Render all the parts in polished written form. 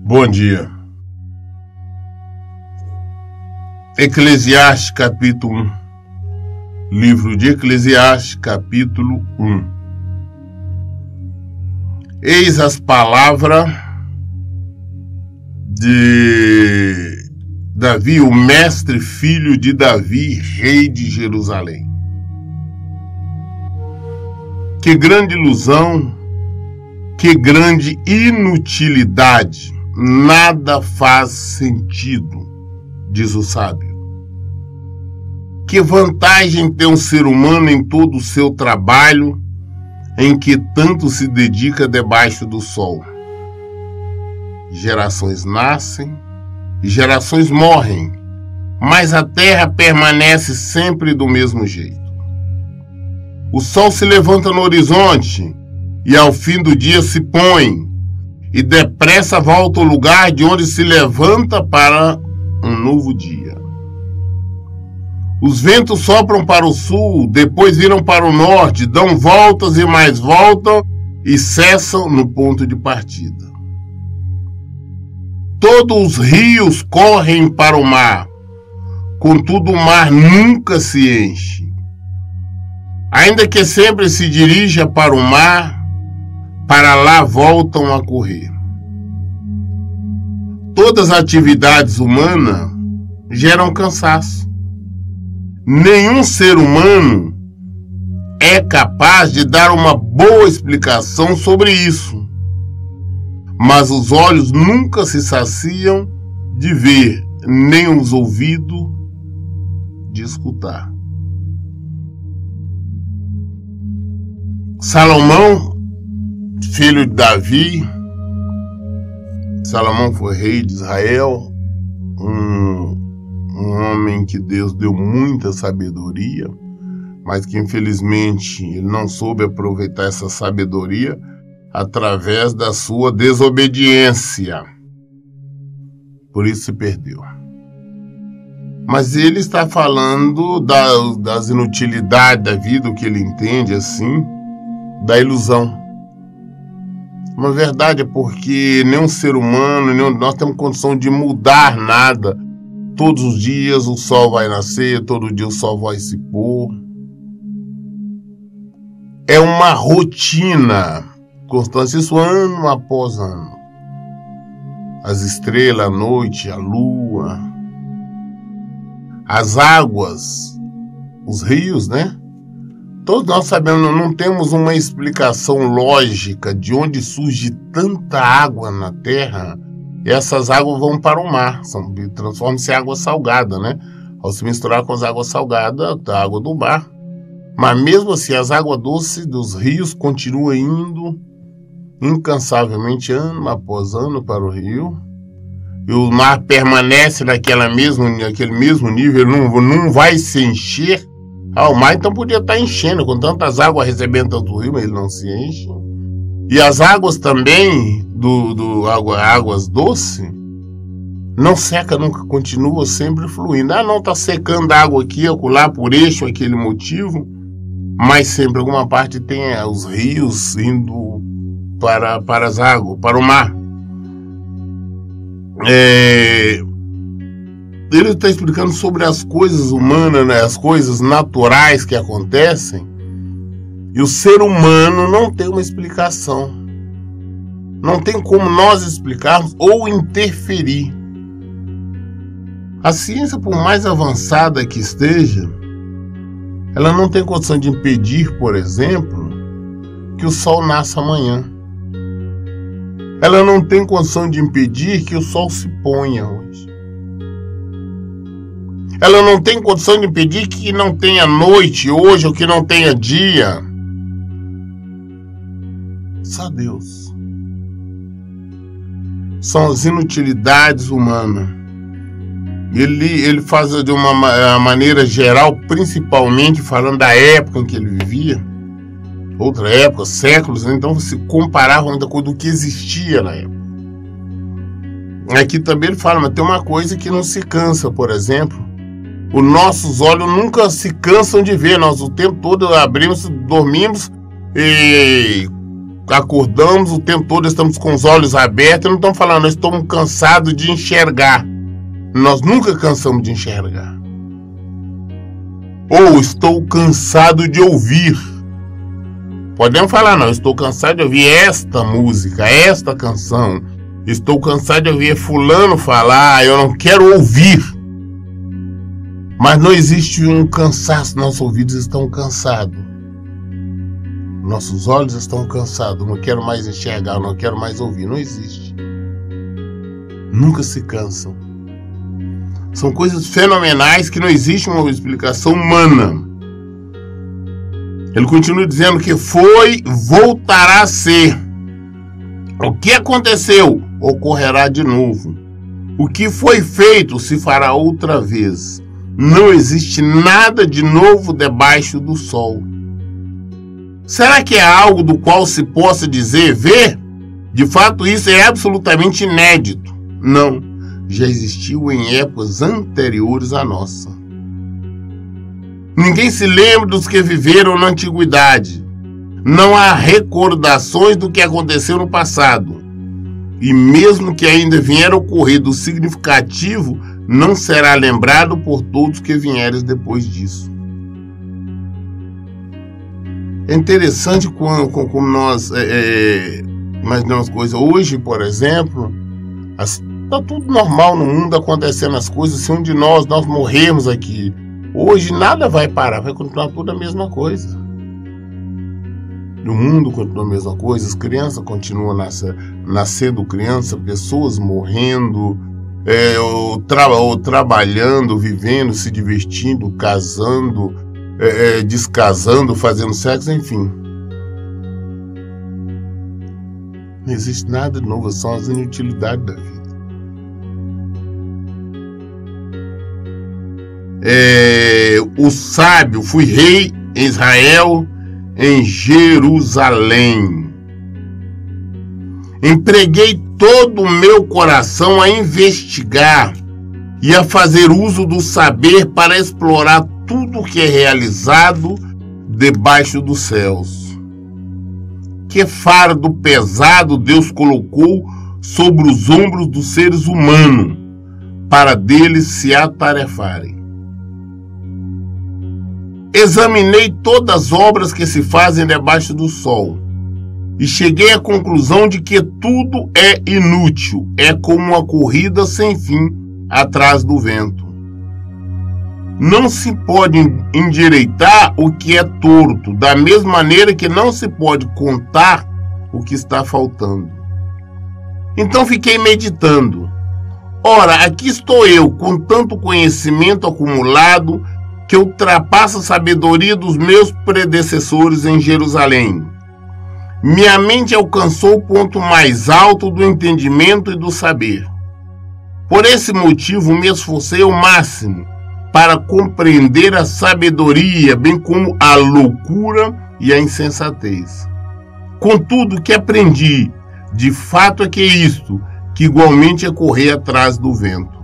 Bom dia. Eclesiastes, capítulo 1. Livro de Eclesiastes, capítulo 1. Eis as palavras de Davi, o mestre filho de Davi, rei de Jerusalém. Que grande ilusão, que grande inutilidade, nada faz sentido, diz o sábio. Que vantagem tem um ser humano em todo o seu trabalho, em que tanto se dedica debaixo do sol? Gerações nascem e gerações morrem, mas a terra permanece sempre do mesmo jeito. O sol se levanta no horizonte e ao fim do dia se põe, e depressa volta ao lugar de onde se levanta para um novo dia. Os ventos sopram para o sul, depois viram para o norte, dão voltas e mais voltam e cessam no ponto de partida. Todos os rios correm para o mar, contudo o mar nunca se enche. Ainda que sempre se dirija para o mar, para lá voltam a correr. Todas as atividades humanas geram cansaço. Nenhum ser humano é capaz de dar uma boa explicação sobre isso. Mas os olhos nunca se saciam de ver, nem os ouvidos de escutar. Salomão, filho de Davi, Salomão foi rei de Israel, um homem que Deus deu muita sabedoria, mas que infelizmente ele não soube aproveitar essa sabedoria através da sua desobediência. Por isso se perdeu. Mas ele está falando das inutilidades da vida, o que ele entende assim, da ilusão. Uma verdade é porque nenhum ser humano, nós temos condição de mudar nada. Todos os dias o sol vai nascer, todo dia o sol vai se pôr. É uma rotina constante, isso ano após ano. As estrelas, a noite, a lua, as águas, os rios, né? Todos nós sabemos, não temos uma explicação lógica de onde surge tanta água na Terra. E essas águas vão para o mar, transformam-se em água salgada, né? Ao se misturar com as águas salgadas, a água do mar. Mas mesmo assim, as águas doces dos rios continuam indo incansavelmente, ano após ano, para o rio. E o mar permanece naquele mesmo nível, ele não vai se encher. O mar então podia estar enchendo, com tantas águas recebendo tanto rio, mas ele não se enche. E as águas também, águas doces, não seca nunca, continua sempre fluindo. Não está secando a água aqui, acolá, por aquele motivo, mas sempre alguma parte tem os rios indo para as águas, para o mar. Ele está explicando sobre as coisas humanas, né, as coisas naturais que acontecem, e o ser humano não tem uma explicação. Não tem como nós explicarmos ou interferir. A ciência, por mais avançada que esteja, ela não tem condição de impedir, por exemplo, que o sol nasça amanhã. Ela não tem condição de impedir que o sol se ponha hoje. Ela não tem condição de impedir que não tenha noite hoje ou que não tenha dia. Só Deus. São as inutilidades humanas. Ele faz de uma maneira geral, principalmente falando da época em que ele vivia. Outra época, séculos, então se comparava muita coisa do que existia na época. Aqui também ele fala, mas tem uma coisa que não se cansa, por exemplo. Os nossos olhos nunca se cansam de ver. Nós o tempo todo abrimos, dormimos e acordamos, o tempo todo estamos com os olhos abertos, e não estamos falando, nós estamos cansados de enxergar. Nós nunca cansamos de enxergar. Ou estou cansado de ouvir. Podemos falar, não, estou cansado de ouvir esta música, esta canção. Estou cansado de ouvir fulano falar, eu não quero ouvir. Mas não existe um cansaço, nossos ouvidos estão cansados. Nossos olhos estão cansados, não quero mais enxergar, não quero mais ouvir. Não existe. Nunca se cansam. São coisas fenomenais que não existe uma explicação humana. Ele continua dizendo que foi, voltará a ser. O que aconteceu, ocorrerá de novo. O que foi feito, se fará outra vez. Não existe nada de novo debaixo do sol. Será que é algo do qual se possa dizer, ver? De fato, isso é absolutamente inédito. Não, já existiu em épocas anteriores à nossa. Ninguém se lembra dos que viveram na antiguidade. Não há recordações do que aconteceu no passado. E mesmo que ainda vier a ocorrer do significativo, não será lembrado por todos que vierem depois disso. É interessante como nós imaginamos coisas. Hoje, por exemplo, está tudo normal no mundo acontecendo as coisas. Se um de nós morrermos aqui, hoje nada vai parar, vai continuar tudo a mesma coisa. O mundo continua a mesma coisa, as crianças continuam nascendo criança, pessoas morrendo, ou trabalhando, vivendo, se divertindo, casando, descasando, fazendo sexo, enfim. Não existe nada de novo, são as inutilidades da vida. O sábio, fui rei em Israel, em Jerusalém. Empreguei todo o meu coração a investigar e a fazer uso do saber para explorar tudo o que é realizado debaixo dos céus. Que fardo pesado Deus colocou sobre os ombros dos seres humanos para deles se atarefarem. Examinei todas as obras que se fazem debaixo do sol e cheguei à conclusão de que tudo é inútil, é como uma corrida sem fim atrás do vento. Não se pode endireitar o que é torto, da mesma maneira que não se pode contar o que está faltando. Então fiquei meditando. Ora, aqui estou eu, com tanto conhecimento acumulado, que ultrapassa a sabedoria dos meus predecessores em Jerusalém. Minha mente alcançou o ponto mais alto do entendimento e do saber. Por esse motivo, me esforcei ao máximo para compreender a sabedoria, bem como a loucura e a insensatez. Contudo, o que aprendi, de fato, é que isto, que igualmente é correr atrás do vento.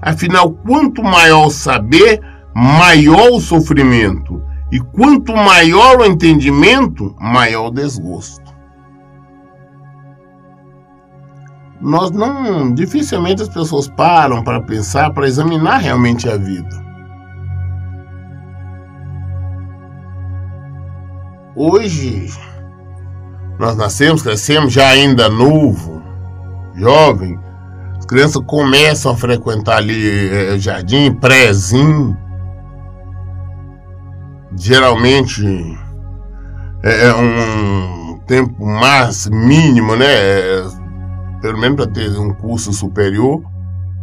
Afinal, quanto maior o saber, maior o sofrimento, e quanto maior o entendimento, maior o desgosto. Dificilmente as pessoas param para pensar, para examinar realmente a vida. Hoje, nós nascemos, crescemos, já ainda novo, jovem, as crianças começam a frequentar ali jardim, prézinho. Geralmente é um tempo mais mínimo, né? Pelo menos para ter um curso superior.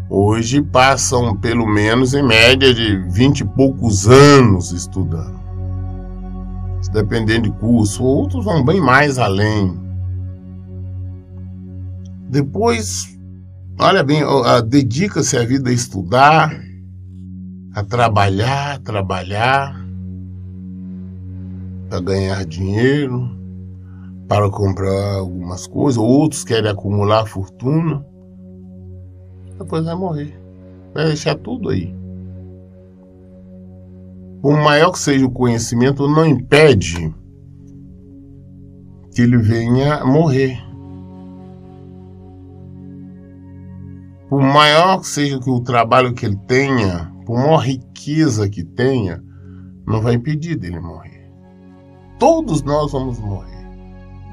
Hoje passam pelo menos em média de 20 e poucos anos estudando. Dependendo de curso, outros vão bem mais além. Depois, olha bem, dedica-se a vida a estudar, a trabalhar, para ganhar dinheiro, para comprar algumas coisas. Outros querem acumular fortuna. Depois vai morrer. Vai deixar tudo aí. Por maior que seja o conhecimento, não impede que ele venha morrer. Por maior que seja o trabalho que ele tenha, por maior riqueza que tenha, não vai impedir dele morrer. Todos nós vamos morrer.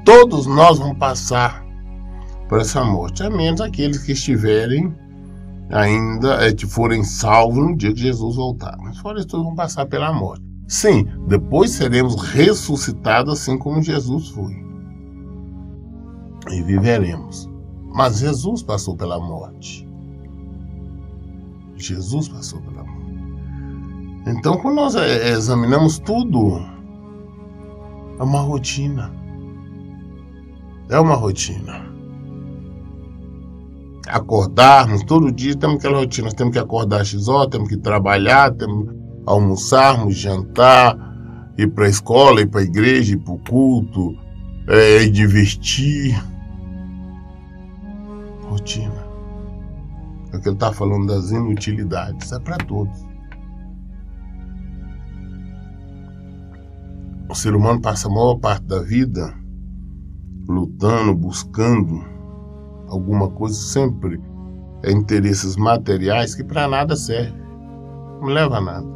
Todos nós vamos passar por essa morte, a menos aqueles que estiverem ainda, que forem salvos no dia que Jesus voltar. Mas fora isso, todos vão passar pela morte. Sim, depois seremos ressuscitados assim como Jesus foi. E viveremos. Mas Jesus passou pela morte. Jesus passou pela morte. Então, quando nós examinamos tudo, é uma rotina. É uma rotina. Acordarmos todo dia, temos aquela rotina. Nós temos que acordar às X horas, temos que trabalhar, temos que almoçarmos, jantar, ir para a escola, ir para a igreja, ir para o culto, divertir. Rotina. É o que ele está falando das inutilidades. É para todos. O ser humano passa a maior parte da vida lutando, buscando alguma coisa, sempre interesses materiais que para nada serve. Não leva a nada.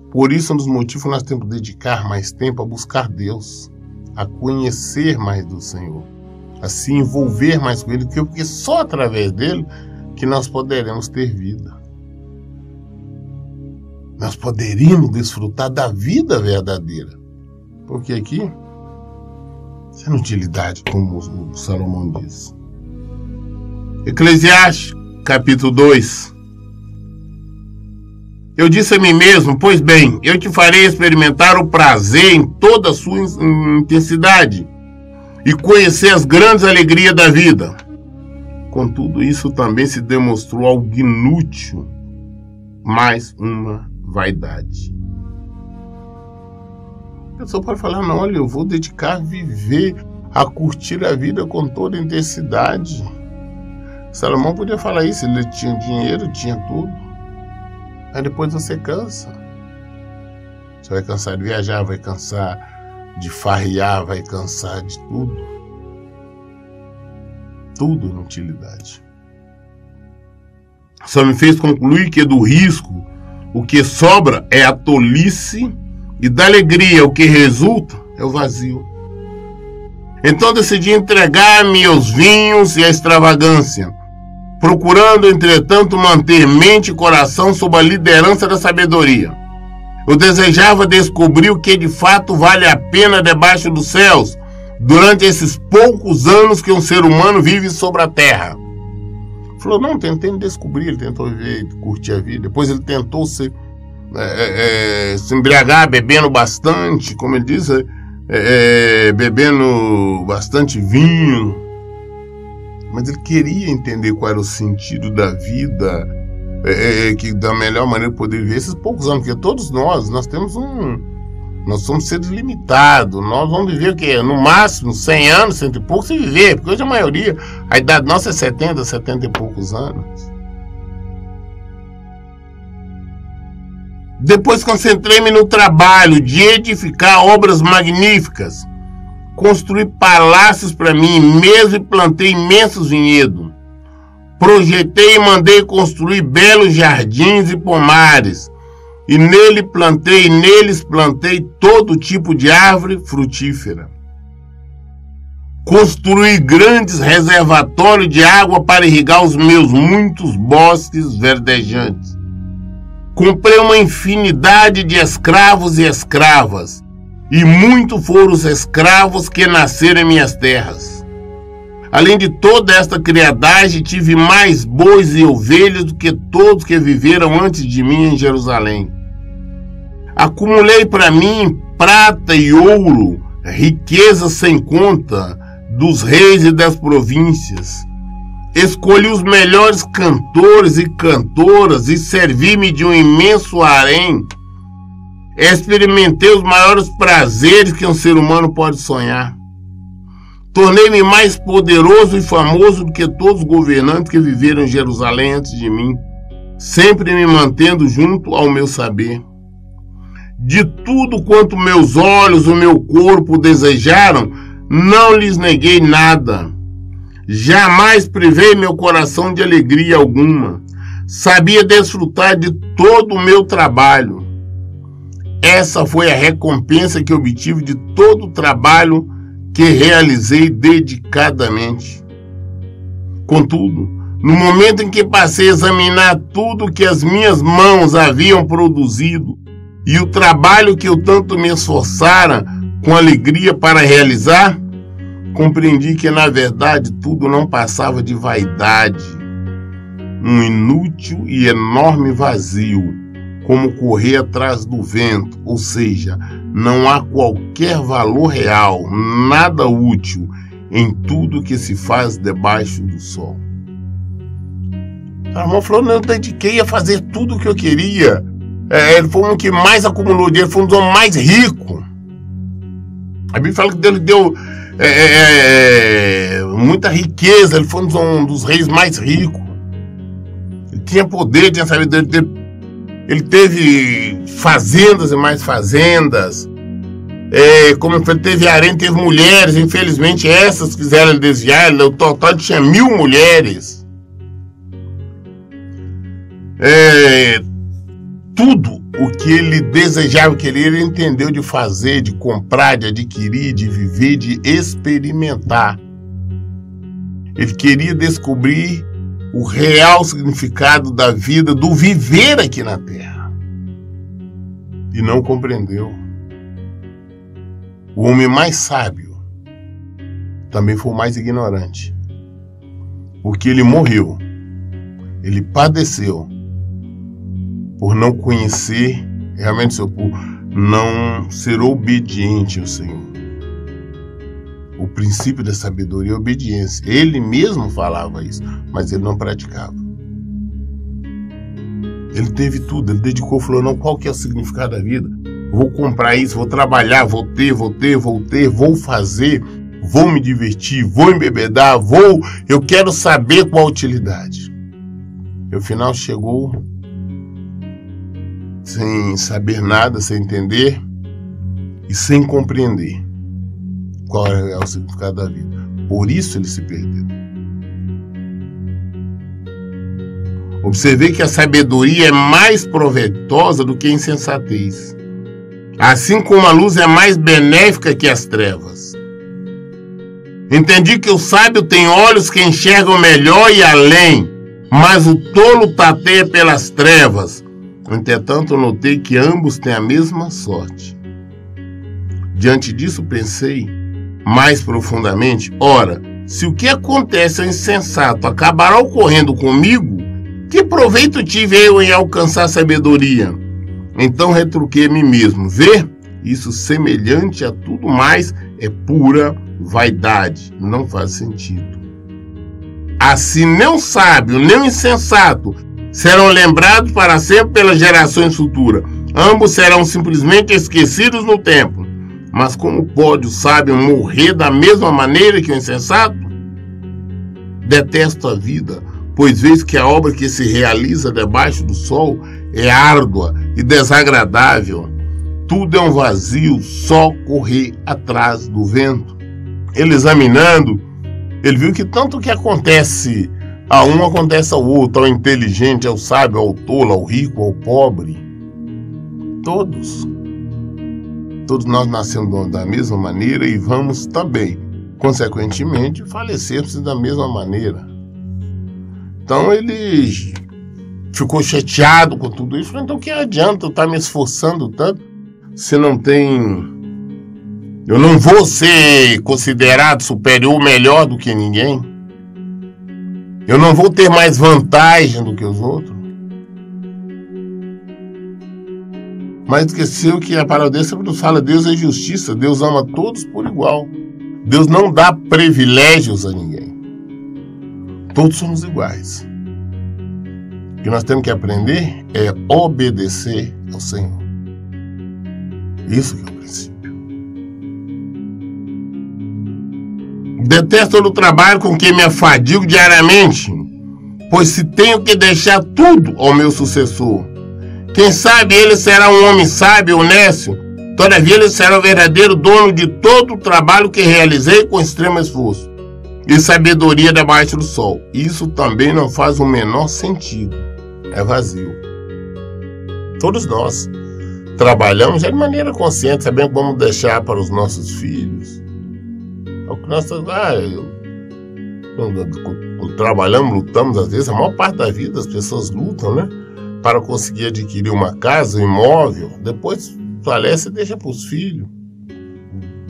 Por isso, um dos motivos que nós temos que dedicar mais tempo a buscar Deus, a conhecer mais do Senhor, a se envolver mais com Ele, porque só através dele que nós poderemos ter vida. Nós poderíamos desfrutar da vida verdadeira. Porque aqui, isso é inutilidade, como o Salomão diz. Eclesiastes, capítulo 2. Eu disse a mim mesmo, pois bem, eu te farei experimentar o prazer em toda a sua intensidade e conhecer as grandes alegrias da vida. Contudo, isso também se demonstrou algo inútil, mais uma vaidade. A pessoa pode falar, não, olha, eu vou dedicar a viver, a curtir a vida com toda intensidade. Salomão podia falar isso, ele tinha dinheiro, tinha tudo. Aí depois você cansa. Você vai cansar de viajar, vai cansar de farrear, vai cansar de tudo. Tudo inutilidade. Só me fez concluir que do risco o que sobra é a tolice e da alegria o que resulta é o vazio. Então decidi entregar-me aos vinhos e à extravagância, procurando, entretanto, manter mente e coração sob a liderança da sabedoria. Eu desejava descobrir o que de fato vale a pena debaixo dos céus, durante esses poucos anos que um ser humano vive sobre a terra. Falou, não, tentei descobrir, ele tentou viver, curtir a vida. Depois ele tentou se embriagar, bebendo bastante, como ele diz, bebendo bastante vinho. Mas ele queria entender qual era o sentido da vida, que da melhor maneira poder viver esses poucos anos, porque todos nós temos nós somos seres limitados, nós vamos viver o quê? No máximo 100 anos, 100 e poucos, se viver, porque hoje a maioria, a idade nossa é 70 e poucos anos. Depois concentrei-me no trabalho de edificar obras magníficas, construí palácios para mim mesmo e plantei imensos vinhedos. Projetei e mandei construir belos jardins e pomares, e neles plantei todo tipo de árvore frutífera. Construí grandes reservatórios de água para irrigar os meus muitos bosques verdejantes. Comprei uma infinidade de escravos e escravas, e muito foram os escravos que nasceram em minhas terras. Além de toda esta criadagem, tive mais bois e ovelhas do que todos que viveram antes de mim em Jerusalém. Acumulei para mim prata e ouro, riquezas sem conta dos reis e das províncias. Escolhi os melhores cantores e cantoras e servi-me de um imenso harém. Experimentei os maiores prazeres que um ser humano pode sonhar. Tornei-me mais poderoso e famoso do que todos os governantes que viveram em Jerusalém antes de mim, sempre me mantendo junto ao meu saber. De tudo quanto meus olhos e meu corpo desejaram, não lhes neguei nada. Jamais privei meu coração de alegria alguma. Sabia desfrutar de todo o meu trabalho. Essa foi a recompensa que obtive de todo o trabalho que realizei dedicadamente. Contudo, no momento em que passei a examinar tudo que as minhas mãos haviam produzido e o trabalho que eu tanto me esforçara com alegria para realizar, compreendi que, na verdade, tudo não passava de vaidade, um inútil e enorme vazio, como correr atrás do vento, ou seja, não há qualquer valor real, nada útil em tudo que se faz debaixo do sol. O irmão falou, não, eu dediquei a fazer tudo o que eu queria. Ele foi um que mais acumulou dinheiro, foi um dos homens mais ricos. A Bíblia fala que Deus lhe deu muita riqueza, ele foi um dos reis mais ricos. Ele tinha poder, tinha sabedoria, ele teve fazendas e mais fazendas. Como ele teve harém, teve mulheres, infelizmente essas quiseram desviar, o total tinha 1000 mulheres. Tudo o que ele desejava, querer, ele entendeu de fazer, de comprar, de adquirir, de viver, de experimentar. Ele queria descobrir o real significado da vida, do viver aqui na Terra. E não compreendeu. O homem mais sábio também foi o mais ignorante. Porque ele morreu, ele padeceu por não conhecer realmente seu povo, não ser obediente ao Senhor. O princípio da sabedoria é a obediência. Ele mesmo falava isso, mas ele não praticava. Ele teve tudo, ele dedicou, falou, não, qual que é o significado da vida? Vou comprar isso, vou trabalhar, vou fazer, vou me divertir, vou embebedar, eu quero saber qual a utilidade. E o final chegou sem saber nada, sem entender e sem compreender qual é o significado da vida. Por isso ele se perdeu. Observei que a sabedoria é mais proveitosa do que a insensatez, assim como a luz é mais benéfica que as trevas. Entendi que o sábio tem olhos que enxergam melhor e além, mas o tolo tateia pelas trevas. Entretanto, notei que ambos têm a mesma sorte. Diante disso, pensei mais profundamente, ora, se o que acontece ao insensato acabará ocorrendo comigo, que proveito tive eu em alcançar sabedoria? Então retruquei a mim mesmo, vê, isso semelhante a tudo mais é pura vaidade, não faz sentido. Assim, nem o sábio, nem o insensato serão lembrados para sempre pelas gerações futuras. Ambos serão simplesmente esquecidos no tempo. Mas como pode o sábio morrer da mesma maneira que o insensato? Detesto a vida, pois vejo que a obra que se realiza debaixo do sol é árdua e desagradável. Tudo é um vazio, só correr atrás do vento. Ele examinando, ele viu que tanto que acontece a um acontece ao outro, ao inteligente, ao sábio, ao tolo, ao rico, ao pobre. Todos nós nascemos da mesma maneira e vamos também, consequentemente, falecermos da mesma maneira. Então ele ficou chateado com tudo isso. Falou, então que adianta eu estar me esforçando tanto se não tem... Eu não vou ser considerado superior ou melhor do que ninguém. Eu não vou ter mais vantagem do que os outros. Mas esqueceu que a palavra de Deus sempre nos fala, Deus é justiça, Deus ama todos por igual. Deus não dá privilégios a ninguém. Todos somos iguais. O que nós temos que aprender é obedecer ao Senhor. Isso que é o princípio. Detesto todo o trabalho com que me afadigo diariamente, pois se tenho que deixar tudo ao meu sucessor, quem sabe ele será um homem sábio, honesto, Todavia ele será o verdadeiro dono de todo o trabalho que realizei com extremo esforço e sabedoria debaixo do sol. Isso também não faz o menor sentido. É vazio. Todos nós trabalhamos de maneira consciente, sabendo que vamos deixar para os nossos filhos. É o que nós trabalhamos, lutamos, às vezes, a maior parte da vida as pessoas lutam, né? Para conseguir adquirir uma casa, um imóvel, depois falece e deixa para os filhos.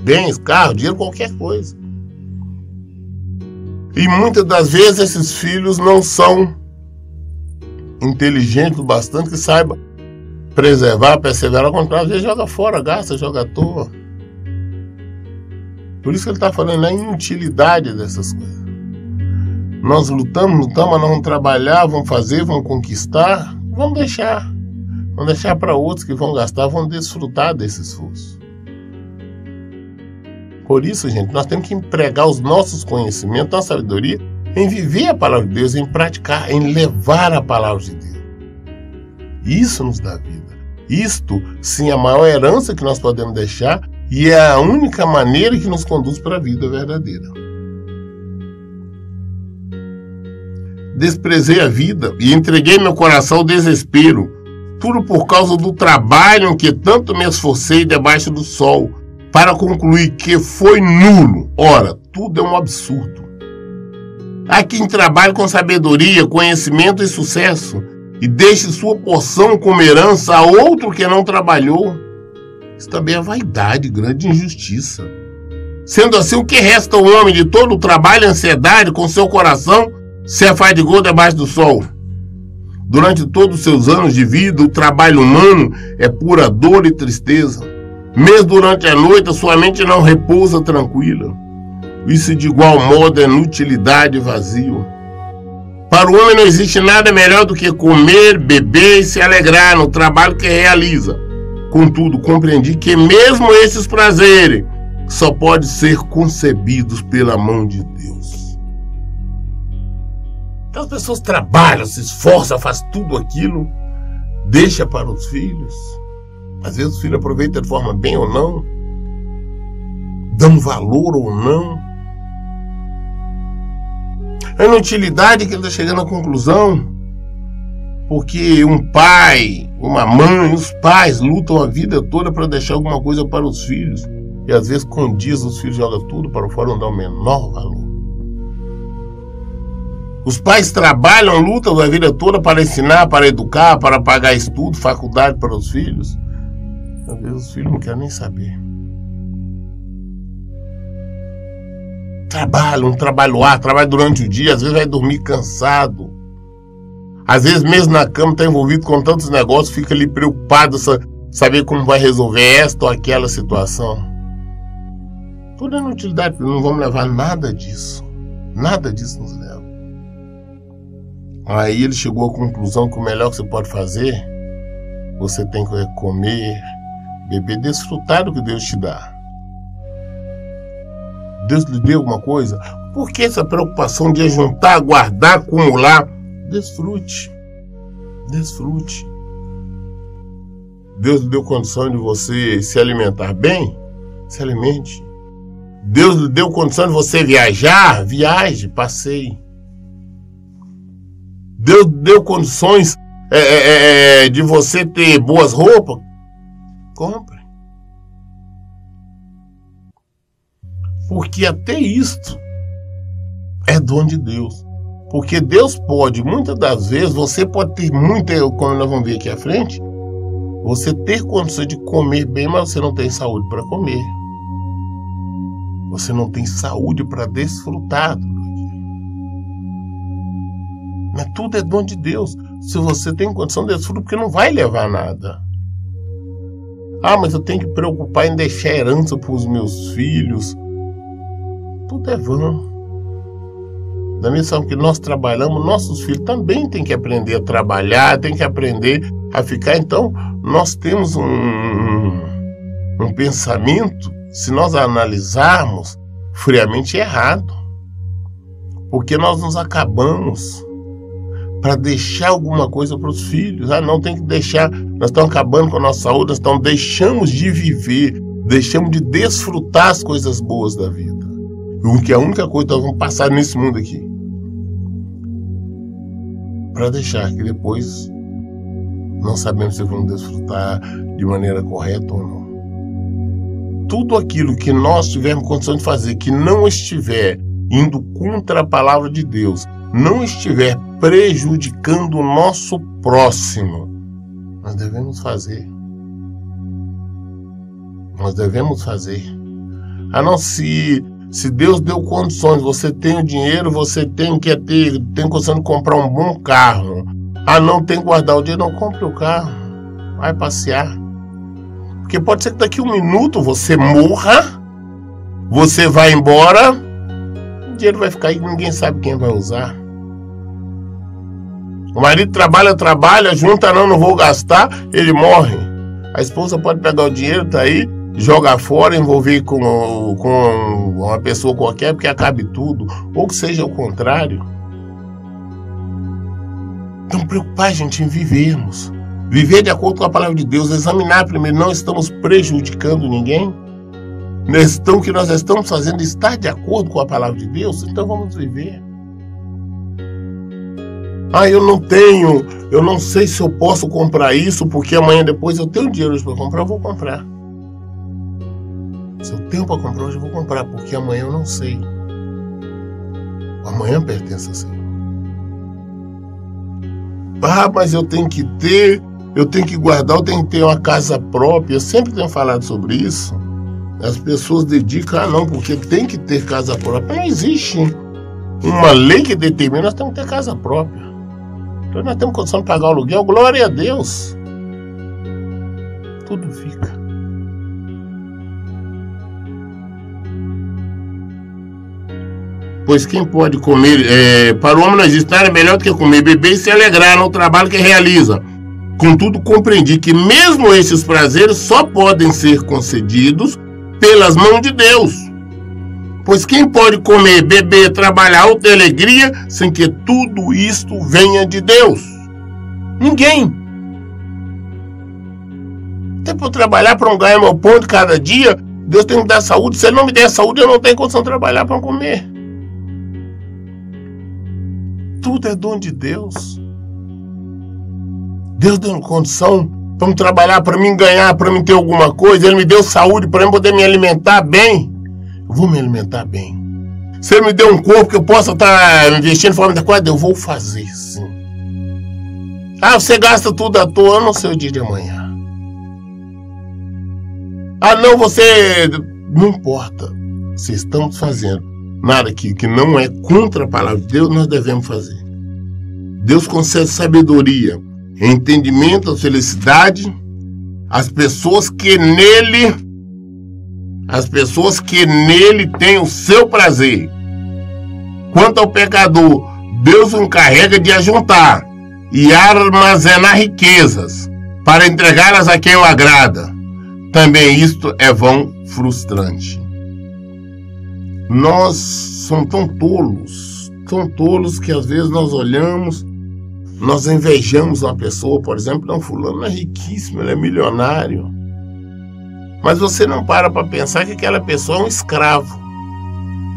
Bens, carro, dinheiro, qualquer coisa. E muitas das vezes esses filhos não são inteligentes o bastante que saiba preservar, perseverar, ao contrário, às vezes joga fora, gasta, joga à toa. Por isso que ele está falando da inutilidade dessas coisas. Nós lutamos, mas nós vamos trabalhar, vamos fazer, vamos conquistar, vamos deixar. Vamos deixar para outros que vão gastar, vão desfrutar desse esforço. Por isso, gente, nós temos que empregar os nossos conhecimentos, nossa sabedoria, em viver a palavra de Deus, em praticar, em levar a palavra de Deus. Isso nos dá vida. Isto, sim, é a maior herança que nós podemos deixar e é a única maneira que nos conduz para a vida verdadeira. Desprezei a vida e entreguei meu coração ao desespero, tudo por causa do trabalho em que tanto me esforcei debaixo do sol, para concluir que foi nulo. Ora, tudo é um absurdo. Há quem trabalhe com sabedoria, conhecimento e sucesso, e deixe sua porção como herança a outro que não trabalhou. Isso também é vaidade, grande injustiça. Sendo assim, o que resta ao homem de todo o trabalho e ansiedade com seu coração se afadigou debaixo do sol? Durante todos os seus anos de vida, o trabalho humano é pura dor e tristeza. Mesmo durante a noite, a sua mente não repousa tranquila. Isso de igual modo é inutilidade e vazio. Para o homem não existe nada melhor do que comer, beber e se alegrar no trabalho que realiza. Contudo, compreendi que mesmo esses prazeres só podem ser concebidos pela mão de Deus. Então as pessoas trabalham, se esforçam, fazem tudo aquilo, deixa para os filhos. Às vezes os filhos aproveitam de forma bem ou não, dão valor ou não. A inutilidade que ele está chegando à conclusão, porque um pai, uma mãe, os pais lutam a vida toda para deixar alguma coisa para os filhos, e às vezes com dias os filhos jogam tudo para fora, não dão o menor valor. Os pais trabalham, lutam a vida toda para ensinar, para educar, para pagar estudo, faculdade para os filhos. Às vezes os filhos não querem nem saber. Trabalham, trabalham durante o dia, às vezes vai dormir cansado. Às vezes mesmo na cama está envolvido com tantos negócios, fica ali preocupado saber como vai resolver esta ou aquela situação. Tudo é inutilidade, não vamos levar nada disso. Nada disso nos leva. Aí ele chegou à conclusão que o melhor que você pode fazer, você tem que comer, beber, desfrutar do que Deus te dá. Deus lhe deu alguma coisa? Por que essa preocupação de juntar, guardar, acumular? Desfrute. Desfrute. Deus lhe deu condição de você se alimentar bem? Se alimente. Deus lhe deu condição de você viajar? Viaje, passeie. Deus deu condições de você ter boas roupas? Compre. Porque até isto é dom de Deus. Porque Deus pode, muitas das vezes, você pode ter muita, como nós vamos ver aqui à frente, você ter condições de comer bem, mas você não tem saúde para comer. Você não tem saúde para desfrutar do dia. Mas tudo é dom de Deus. Se você tem condição de desfrutar, porque não vai levar nada. Ah, mas eu tenho que preocupar em deixar herança para os meus filhos. Tudo é vão. Da mesma forma que nós trabalhamos, nossos filhos também têm que aprender a trabalhar, têm que aprender a ficar. Então, nós temos um pensamento, se nós analisarmos, friamente errado. Porque nós nos acabamos. para deixar alguma coisa para os filhos. Não tem que deixar, nós estamos acabando com a nossa saúde, nós deixamos de viver, deixamos de desfrutar as coisas boas da vida. Que é a única coisa que nós vamos passar nesse mundo aqui. Para deixar que depois não sabemos se vamos desfrutar de maneira correta ou não. Tudo aquilo que nós tivermos condição de fazer, que não estiver indo contra a palavra de Deus, não estiver prejudicando o nosso próximo, nós devemos fazer. Nós devemos fazer. A não se Deus deu condições, você tem o dinheiro, você tem condição de comprar um bom carro. Não tem que guardar o dinheiro, não compre o carro. Vai passear. Porque pode ser que daqui a um minuto você morra, você vai embora, o dinheiro vai ficar aí, ninguém sabe quem vai usar. O marido trabalha, junta, não vou gastar, ele morre. A esposa pode pegar o dinheiro, tá aí, jogar fora, envolver com uma pessoa qualquer, porque acabe tudo, ou que seja o contrário. Então, preocupar, gente, em vivermos. Viver de acordo com a palavra de Deus, examinar primeiro, não estamos prejudicando ninguém? O que nós estamos fazendo está de acordo com a palavra de Deus? Então vamos viver. Eu não sei se eu posso comprar isso, porque amanhã depois eu tenho dinheiro hoje para comprar, eu vou comprar. Se eu tenho para comprar hoje, eu vou comprar, porque amanhã eu não sei. Amanhã pertence a Senhor. Mas eu tenho que ter, eu tenho que guardar, eu tenho que ter uma casa própria. Eu sempre tenho falado sobre isso. As pessoas dedicam, porque tem que ter casa própria. Não existe uma lei que determina, nós temos que ter casa própria. Então nós temos condição de pagar o aluguel, glória a Deus. Tudo fica. Pois quem pode comer, para o homem não existe nada melhor do que comer, beber e se alegrar no trabalho que realiza. Contudo, compreendi que mesmo esses prazeres só podem ser concedidos pelas mãos de Deus. Pois quem pode comer, beber, trabalhar ou ter alegria sem que tudo isto venha de Deus? Ninguém. Até para eu trabalhar para ganhar meu pão de cada dia, Deus tem que dar saúde. Se Ele não me der saúde, eu não tenho condição de trabalhar para comer. Tudo é dom de Deus. Deus deu condição para me trabalhar, para mim ganhar, para mim ter alguma coisa. Ele me deu saúde para eu poder me alimentar bem. Eu vou me alimentar bem. Se Ele me deu um corpo que eu possa estar investindo de forma adequada, eu vou fazer, sim. Você gasta tudo à toa, eu não sei o dia de amanhã. Não importa. Se estamos fazendo nada que não é contra a palavra de Deus, nós devemos fazer. Deus concede sabedoria, entendimento, felicidade às pessoas que nele têm o seu prazer. Quanto ao pecador, Deus o encarrega de ajuntar e armazenar riquezas para entregá-las a quem o agrada. Também isto é vão frustrante. Nós somos tão tolos que às vezes nós olhamos, nós invejamos uma pessoa, por exemplo, não, fulano é riquíssimo, ele é milionário. Mas você não para pensar que aquela pessoa é um escravo.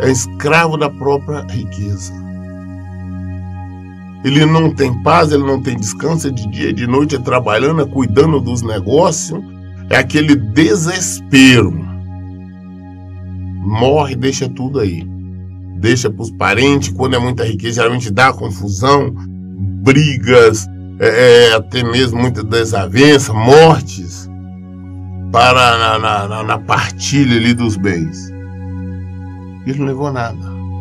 É escravo da própria riqueza. Ele não tem paz, ele não tem descanso, é de dia e de noite, é trabalhando, é cuidando dos negócios. É aquele desespero. Morre, deixa tudo aí. Deixa para os parentes, quando é muita riqueza, geralmente dá confusão, brigas, até mesmo muita desavença, mortes, para na partilha ali dos bens. Ele não levou nada,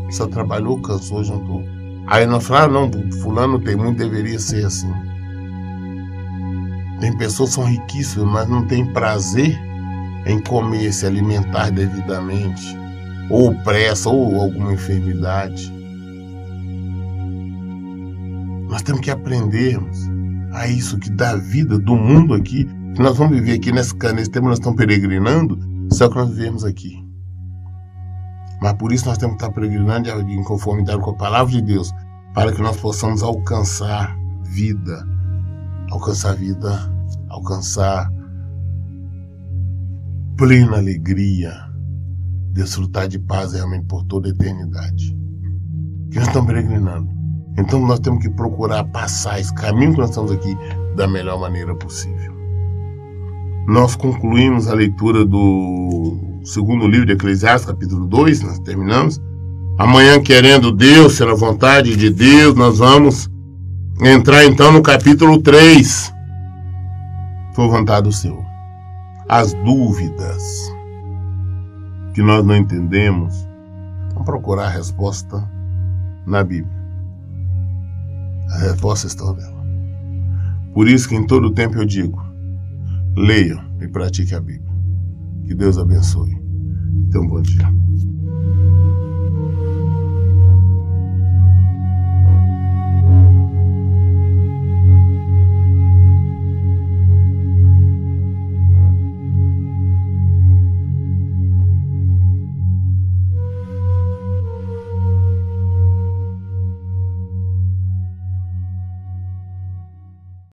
só trabalhou, cansou, juntou. Aí nós falamos, não, fulano tem muito, deveria ser assim. Tem pessoas que são riquíssimas, mas não tem prazer em comer, se alimentar devidamente, ou pressa, ou alguma enfermidade. Nós temos que aprendermos a isso que dá vida do mundo aqui, que nós vamos viver aqui nesse tempo, nós estamos peregrinando, só que nós vivemos aqui. Mas por isso nós temos que estar peregrinando em conformidade com a palavra de Deus, para que nós possamos alcançar vida, alcançar plena alegria, desfrutar de paz realmente por toda a eternidade. Que nós estamos peregrinando. Então nós temos que procurar passar esse caminho que nós estamos aqui da melhor maneira possível. Nós concluímos a leitura do segundo livro de Eclesiastes, capítulo 2, nós terminamos. Amanhã, querendo Deus, ser a vontade de Deus, nós vamos entrar então no capítulo 3. For vontade do Senhor. As dúvidas que nós não entendemos, vamos procurar a resposta na Bíblia. A resposta está nela. Por isso que em todo tempo eu digo, leiam e pratiquem a Bíblia. Que Deus abençoe. Tenha um bom dia.